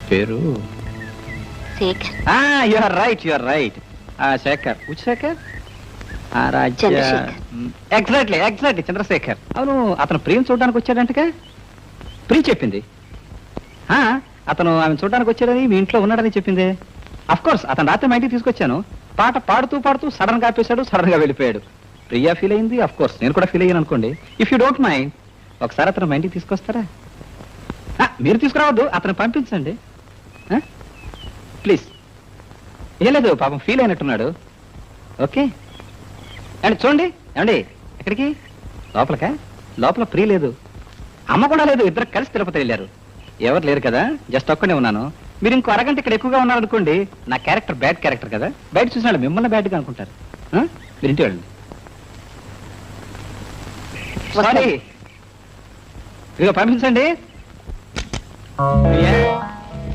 పేరు Shekhar. You are right. Shekhar. Which Shekhar? Chandrashekhar. Exactly Chandrashekhar. అవును, అతను ప్రియం చూడడానికి వచ్చాడంటగా. ప్రియ చెప్పింది. అతను ఆమె చూడడానికి వచ్చాడని మీ ఇంట్లో ఉన్నాడని చెప్పింది. అఫ్ కోర్స్ అతను రాత్రి మా ఇంటికి తీసుకొచ్చాను. పాట పాడుతూ సడన్ గా ఆపేశాడు, సడన్ గా వెళ్ళిపోయాడు. ప్రియా ఫీల్ అయింది, అఫ్ కోర్స్ నేను కూడా ఫీల్ అయ్యాను అనుకోండి. ఇఫ్ యూ డోంట్ మైండ్ ఒకసారి అతను మా ఇంటికి తీసుకొస్తారా? మీరు తీసుకురావద్దు, అతను పంపించండి ప్లీజ్. ఏం లేదు, పాపం ఫీల్ అయినట్టున్నాడు. ఓకే అండి. చూడండి ఏమండి, ఎక్కడికి? లోపలకా? లోపల ప్రియ లేదు, అమ్మ కూడా లేదు. ఇద్దరు కలిసి తిరుపతి వెళ్ళారు. ఎవరు లేరు కదా, జస్ట్ ఒక్కడే ఉన్నాను. మీరు ఇంకో అరగంట ఇక్కడ ఎక్కువగా ఉన్నారనుకోండి, నా క్యారెక్టర్ బ్యాడ్ క్యారెక్టర్ కదా, బయట చూసిన మిమ్మల్ని బ్యాడ్గా అనుకుంటారు. మీరు ఇంటి వెళ్ళండి. సారీ, ఇదిగో పంపించండి.